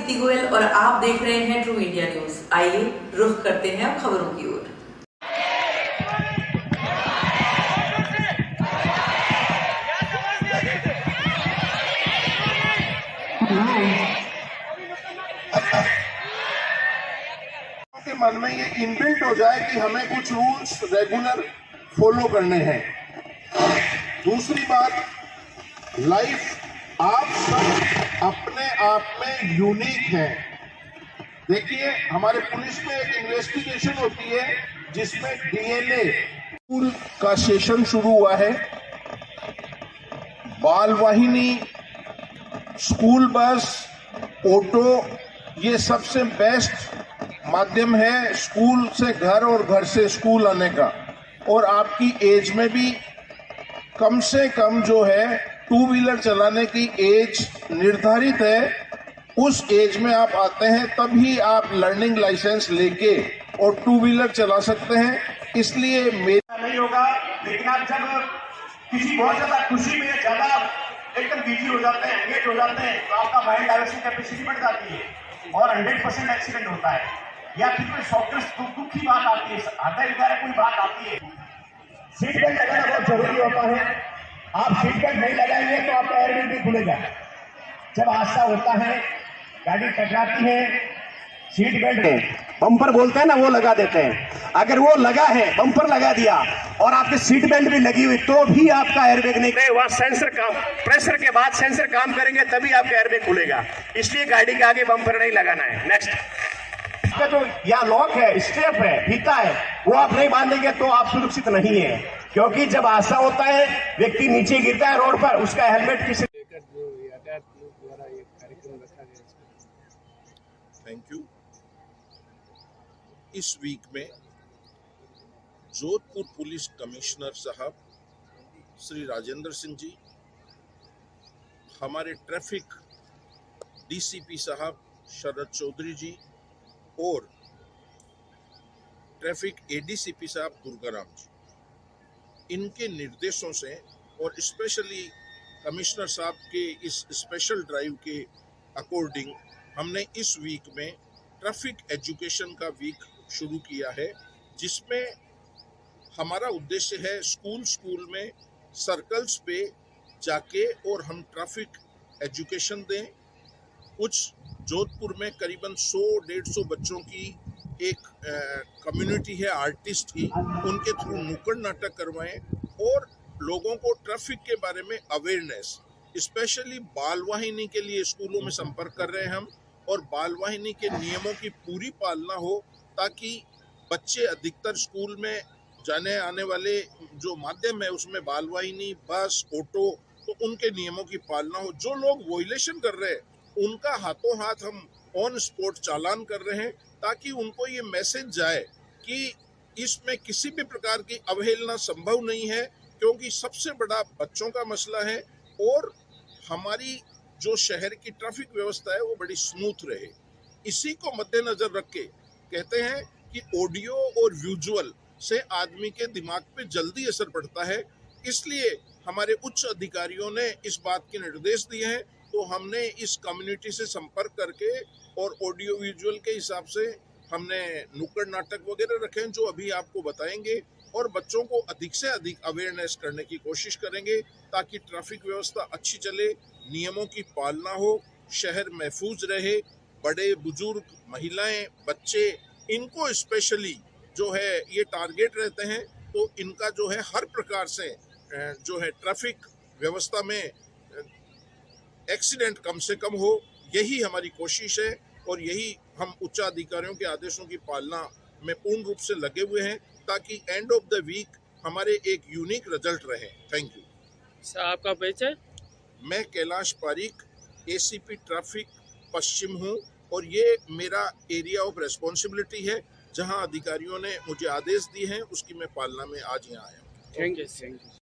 दीप्ति गोयल और आप देख रहे हैं ट्रू इंडिया न्यूज। आइए रुख करते हैं अब खबरों की ओर। के मन में ये इनबिल्ट हो जाए कि हमें कुछ रूल्स रेगुलर फॉलो करने हैं। दूसरी बात, लाइफ आप सब अपने आप में यूनिक हैं। देखिए, हमारे पुलिस में एक इन्वेस्टिगेशन होती है जिसमें डीएनए, स्कूल का सेशन शुरू हुआ है, बाल वाहिनी, स्कूल बस, ऑटो, ये सबसे बेस्ट माध्यम है स्कूल से घर और घर से स्कूल आने का। और आपकी एज में भी कम से कम जो है टू व्हीलर चलाने की एज निर्धारित है। उस एज में आप आते हैं तभी आप लर्निंग लाइसेंस लेके और टू व्हीलर चला सकते हैं। इसलिए मेरा नहीं होगा, लेकिन आप जब किसी बहुत ज्यादा खुशी में ज्यादा एकदम बिजी हो जाते हैं, एंगेज हो जाते हैं, तो आपका माइंड डायवर्शन कैपेसिटी बढ़ जाती है और 100% एक्सीडेंट होता है। या फिर कोई सॉफ्टवेयर दुख की बात आती है, हृदय विदारक कोई बात आती है, सीट बेल्ट लगाना बहुत जरूरी होता है। आप सीट बेल्ट नहीं लगाएंगे तो आपका एयरबैग भी खुलेगा। जब हादसा होता है, गाड़ी टकराती है, सीट बेल्ट बम्पर बोलते हैं ना, वो लगा देते हैं। अगर वो लगा है, बम्पर लगा दिया और आपकी सीट बेल्ट भी लगी हुई, तो भी आपका एयरबैग नहीं, वहाँ सेंसर काम, प्रेशर के बाद सेंसर काम करेंगे तभी आपका एयरबैग खुलेगा। इसलिए गाड़ी के आगे बम्पर नहीं लगाना है। नेक्स्ट, इसका जो या लॉक है, स्टेप है, फीता है, वो आप नहीं बांधेंगे तो आप सुरक्षित नहीं है। क्योंकि जब हादसा होता है, व्यक्ति नीचे गिरता है रोड पर, उसका हेलमेट किसी थैंक यू। इस वीक में जोधपुर पुलिस कमिश्नर साहब श्री राजेंद्र सिंह जी, हमारे ट्रैफिक डीसीपी साहब शरद चौधरी जी और ट्रैफिक एडीसीपी साहब दुर्गाराम जी, इनके निर्देशों से और स्पेशली कमिश्नर साहब के इस स्पेशल ड्राइव के अकॉर्डिंग हमने इस वीक में ट्रैफिक एजुकेशन का वीक शुरू किया है, जिसमें हमारा उद्देश्य है स्कूल में सर्कल्स पे जाके और हम ट्रैफिक एजुकेशन दें। कुछ जोधपुर में करीबन 100-150 बच्चों की एक कम्युनिटी है आर्टिस्ट की, उनके थ्रू नुक्कड़ नाटक करवाएं और लोगों को ट्रैफिक के बारे में अवेयरनेस, स्पेशली बाल वाहिनी के लिए स्कूलों में संपर्क कर रहे हैं हम, और बाल वाहिनी के नियमों की पूरी पालना हो ताकि बच्चे अधिकतर स्कूल में जाने आने वाले जो माध्यम है उसमें बाल वाहिनी, बस, ऑटो, तो उनके नियमों की पालना हो। जो लोग वॉयलेशन कर रहे हैं उनका हाथों हाथ हम ऑन स्पॉट चालान कर रहे हैं ताकि उनको ये मैसेज जाए कि इसमें किसी भी प्रकार की अवहेलना संभव नहीं है, क्योंकि सबसे बड़ा बच्चों का मसला है और हमारी जो शहर की ट्रैफिक व्यवस्था है वो बड़ी स्मूथ रहे। इसी को मद्देनजर रख के कहते हैं कि ऑडियो और विजुअल से आदमी के दिमाग पे जल्दी असर पड़ता है, इसलिए हमारे उच्च अधिकारियों ने इस बात के निर्देश दिए हैं। तो हमने इस कम्युनिटी से संपर्क करके और ऑडियो विजुअल के हिसाब से हमने नुक्कड़ नाटक वगैरह रखे हैं जो अभी आपको बताएंगे, और बच्चों को अधिक से अधिक अवेयरनेस करने की कोशिश करेंगे ताकि ट्रैफिक व्यवस्था अच्छी चले, नियमों की पालना हो, शहर महफूज रहे। बड़े बुजुर्ग, महिलाएं, बच्चे, इनको स्पेशली जो है ये टारगेट रहते हैं, तो इनका जो है हर प्रकार से जो है ट्रैफिक व्यवस्था में एक्सीडेंट कम से कम हो, यही हमारी कोशिश है और यही हम उच्चाधिकारियों के आदेशों की पालना में पूर्ण रूप से लगे हुए हैं ताकि एंड ऑफ द वीक हमारे एक यूनिक रिजल्ट रहे। Thank you sir. आपका परिचय? मैं कैलाश पारीक, एसीपी ट्रैफिक पश्चिम हूँ और ये मेरा एरिया ऑफ रेस्पॉन्सिबिलिटी है। जहाँ अधिकारियों ने मुझे आदेश दिए हैं उसकी मैं पालना में आज यहाँ आया हूँ। Thank you.